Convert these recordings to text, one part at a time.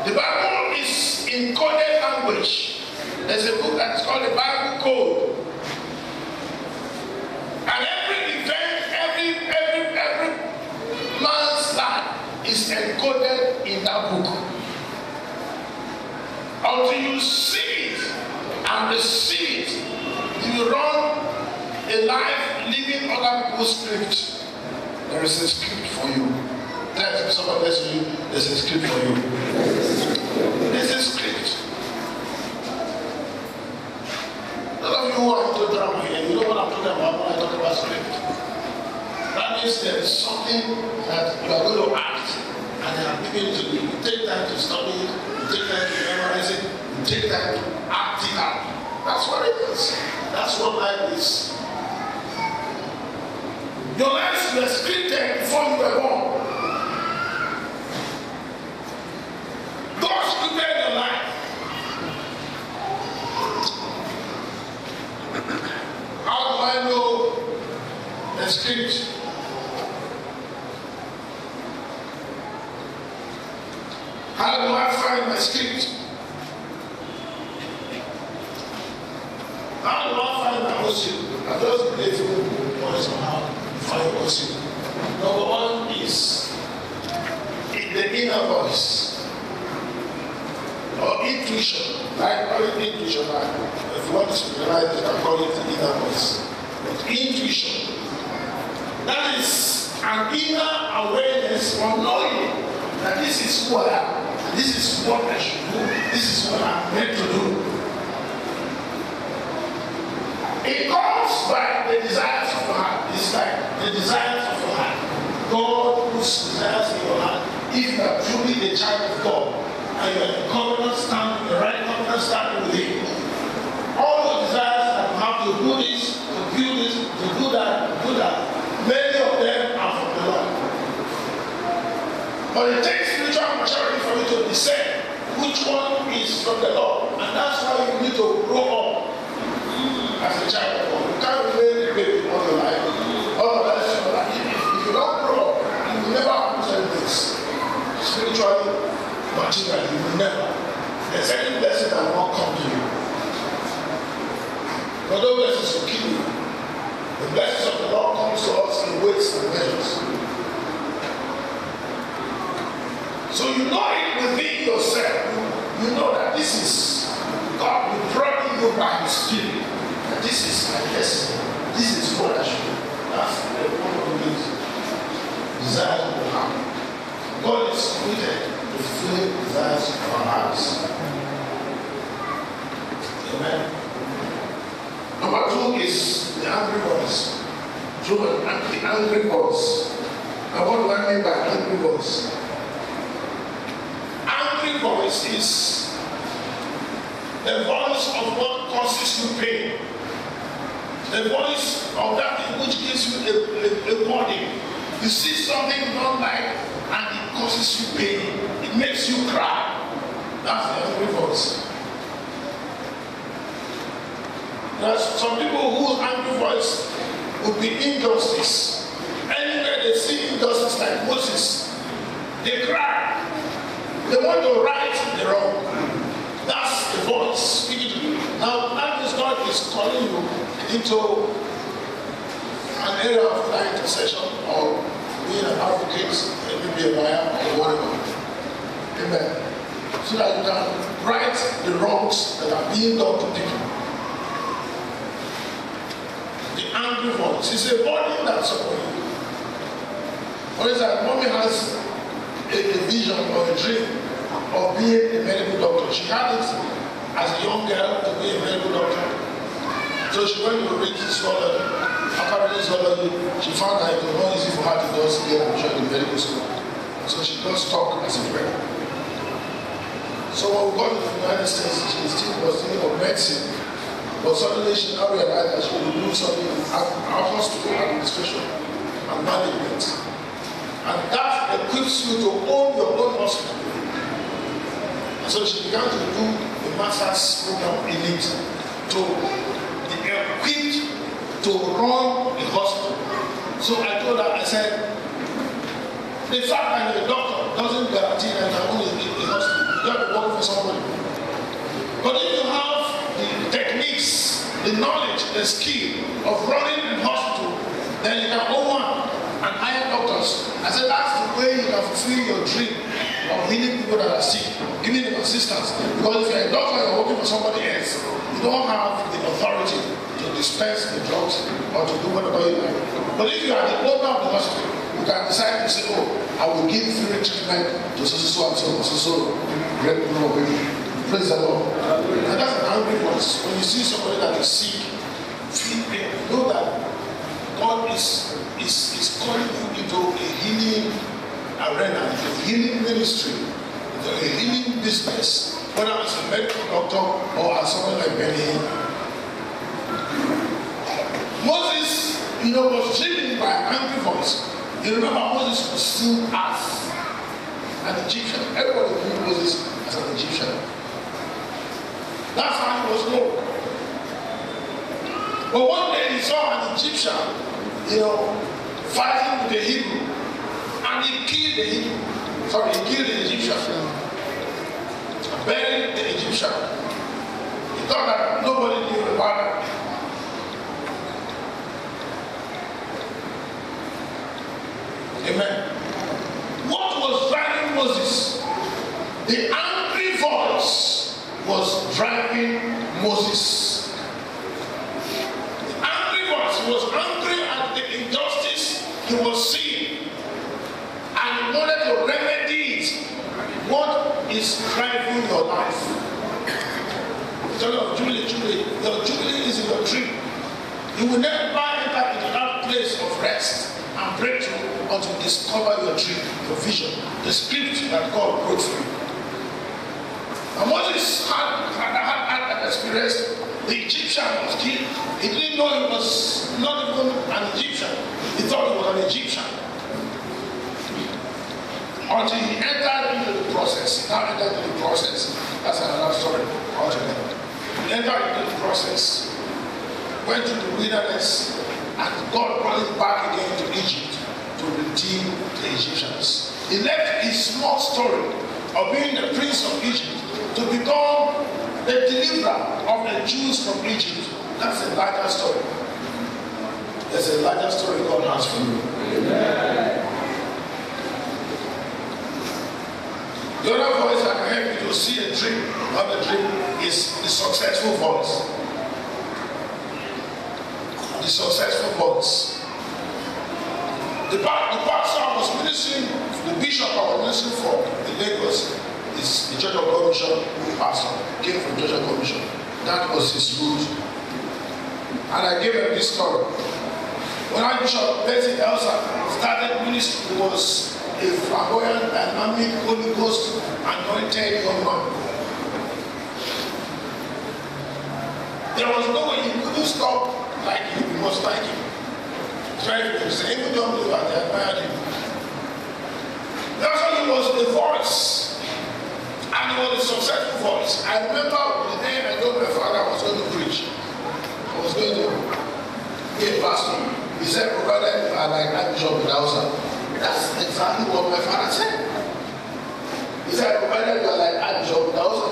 The Bible is in coded language. There's a book that's called the Bible Code. And every event, every man's life is encoded in that book. Until you see it and receive it, you run a life living other people's script. There is a script for you. Tell someone next to you, there's a script for you. There's a script. A lot of you who are into drama here, you know what I'm talking about when I talk about script. That means there is something that you are going to act, and they are giving it to you. You take time to study it, you take time to memorize it, you take time to act it out. That's what it is. That's what life is. Your lives were scripted before you were born. God scripted your life. How do I know the script? How do I find my script? How do I find my worship? I just believe what is on how to find worship. Number one is in the inner voice or intuition. I call it intuition. If you want to spiritualize it, I call it the inner voice. But intuition, that is an inner awareness of knowing that this is who I am. This is what I should do. This is what I'm meant to do. It comes by the desires of your heart. It's like the desires of your heart. God puts desires in your heart. If you are truly the child of God and you are in covenant standing, the right covenant standing with Him, all the desires that you have to do this, to build this, to do that, many of them are from the Lord. But it takes spiritual maturity for you to discern which one is from the Lord. And that's why you need to grow up as a child of God. You can't remain a baby all your life. Otherwise, if you don't grow up, you will never understand this. Spiritually, materially, you will never. There's any blessing that will not come to you. But those blessings will kill you. The blessings of the Lord comes to us in weights and measures. So you know it within yourself. You know that this is God will brought you by His Spirit. That this is my destiny. This is what I should do. That's the one of the desires of the heart. God is committed to fulfill the desires of our hearts. Amen. Number two is the angry voice. The angry voice. Now what do I mean by angry voice? Angry voice is the voice of what causes you pain. The voice of that thing which gives you a warning. You see something you don't like and it causes you pain. It makes you cry. That's the angry voice. There's some people whose angry voice would be injustice. Anywhere they see injustice like Moses, they cry. They want to right the wrong. That's the voice speaking to you. Now, that is God is calling you into an area of like intercession or being an advocate, maybe a lawyer or whatever. Amen. So that you can right the wrongs that are being done to people. The angry voice is a body that's upon you. For example, mommy has a vision or a dream of being a medical doctor. She had it as a young girl to be a medical doctor. So she went to read zoology. After reading zoology, she found that it was not easy for her to just get admission in medical school. So she just talked as a friend. So when we got to the United States, she still was thinking of medicine. But suddenly she now realized that she would do something in our hospital administration and management. And that equips you to own your own hospital. And so she began to do the master's program in it to be equipped to run the hospital. So I told her, I said, the fact that you're a doctor doesn't guarantee that you can own a hospital. You have to work for somebody. But if you have the techniques, the knowledge, the skill of running a hospital, then you can own one and hire doctors. I said that's the way you can fulfill your dream of healing people that are sick, giving them assistance. Because if you're a doctor, you're working for somebody else, you don't have the authority to dispense the drugs or to do whatever you like. But if you are the owner of the hospital, you can decide to say, oh, I will give free treatment to so great people. Praise the Lord. And that's an angry voice. When you see somebody that is sick, feel pain, know that God is calling you into a healing arena, into a healing ministry, into a healing business, whether as a medical doctor or as someone like Benny. Moses, was driven by an angry voice. You remember Moses was seen as an Egyptian. Everybody knew Moses as an Egyptian. That's how he was known. But one day he saw an Egyptian, fighting with the Hebrew. And he killed the Hebrew. Sorry, he killed the Egyptian. Buried the Egyptian. He thought that nobody knew about it. Amen. What was driving Moses? The angry voice was driving Moses. The angry voice was angry at the injustice he was seeing, and he wanted to remedy it. What is driving your life? Tell your Julie, your Julie is in your dream. You will never enter into that place of rest and breakthrough until you discover your dream, your vision, the script that God wrote for you. And Moses had that experience. The Egyptian was killed. He didn't know he was not even an Egyptian. He thought he was an Egyptian. Until he entered into the process. He now entered into the process. That's another story altogether. He entered into the process. Went to the wilderness. And God brought him back again to Egypt to redeem the Egyptians. He left his small story of being the prince of Egypt to become the deliverer of the Jews from Egypt. That's a larger story. There's a larger story God has for you. Amen. The other voice that can help you to see a dream, not a dream, is the successful voice. The successful voice. The pastor I was ministering, the bishop I was ministering for in Lagos is the Church of God Mission pastor. Came from Church of God Mission. That was his root. And I gave him this story. When our Bishop Betsy Elsa started ministry, he was a flamboyant, dynamic, Holy Ghost anointed young man. There was no way he couldn't stop like him. He was like him. Trying to say, even don't believe they admired him. That's why he was the voice. And he was a successful voice. I remember the day I told my father I was going to preach. I was going to be a pastor. He said, brother, I like Archbishop Dausa. That's exactly what my father said. He said, brother, you are like Archbishop Dausa.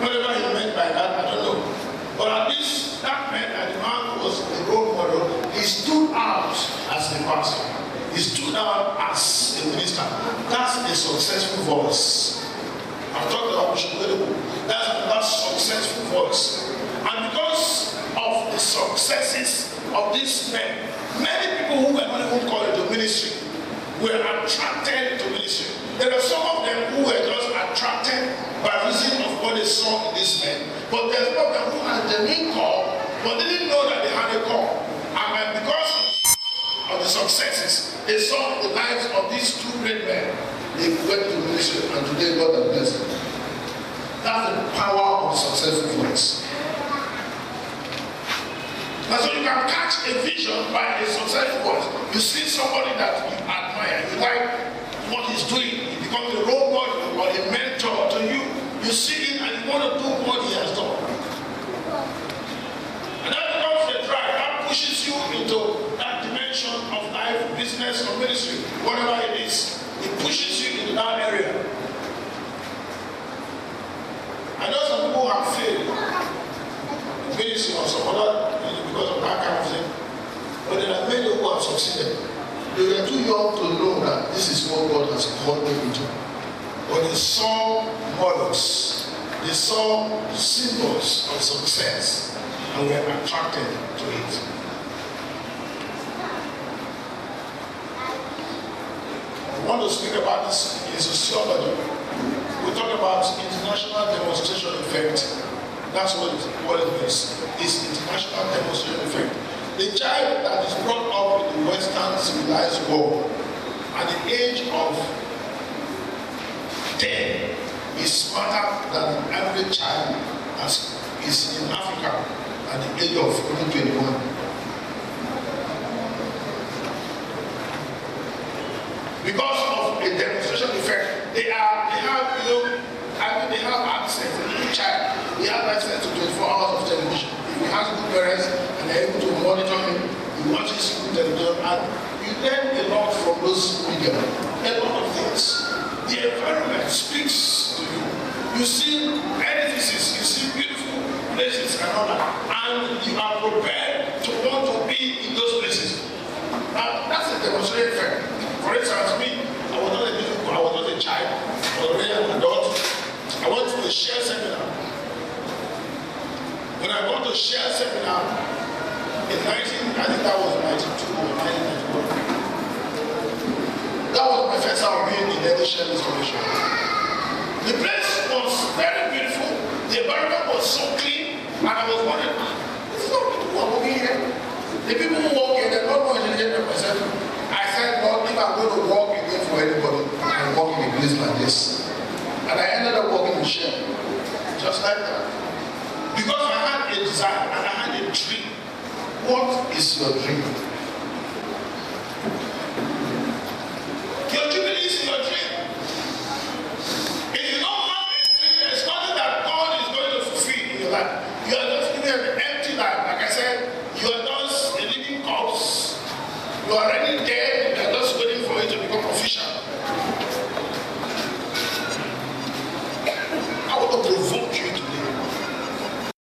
Whatever he meant by that, I don't know. But at least that meant that the man was a role model. He stood out as a pastor. He stood out as a minister. That's a successful voice. I've talked about Bishop Wedebu. That's successful voice. And because of the successes of these men, many people who were not even called into ministry were attracted to ministry. There are some of them who were just attracted by reason of what they saw in these men. But there's some of them who had the main call, but they didn't know that they had a call. And because of the successes they saw in the lives of these two great men, they went to ministry, and today God has blessed them. That's the power of successful voice. And so you can catch a vision by a successful voice. You see somebody that you admire, you like what he's doing, he becomes a role model or a mentor to you. You see him and you want to do what he has done. And that becomes the drive that pushes you into that dimension of life, business, or ministry, whatever it is. It pushes you into that area. has called them into. When they saw models, they saw symbols of success and were attracted to it. I want to speak about this in sociology. We talk about international demonstration effect. That's what it means. It's international demonstration effect. The child that is brought up in the Western civilized world at the age of 10 is smarter than the average child as is in Africa at the age of 21. Because of a demonstration effect, they have access. A little child, they have access to 24 hours of television. If he has good parents and they're able to monitor him, he watches good television, and you learn a lot from those media. A lot of things. The environment speaks to you. You see edifices, you see beautiful places and all that, and you are prepared to want to be in those places. Now, that's a demonstration effect. For instance, me, I was not a child, I was already an adult. I went to a share seminar. When I got to share seminar in I think that was 92 or 1991. That was my first time being in any share restoration. The place was very beautiful, the environment was so clean, and I was wondering, this is not people who are working here. The people who work here, they're not more intelligent than myself. I said, Lord, if I'm going to walk again for anybody, I walk in a place like this. And I ended up walking in share. Just like that. Because I had a desire and I had a dream. What is your dream? Your dream is your dream. If you don't have a dream, there's nothing that God is going to fulfill in your life. You are just living an empty life. Like I said, you are just a living corpse. You are already dead, you are just waiting for it to become official.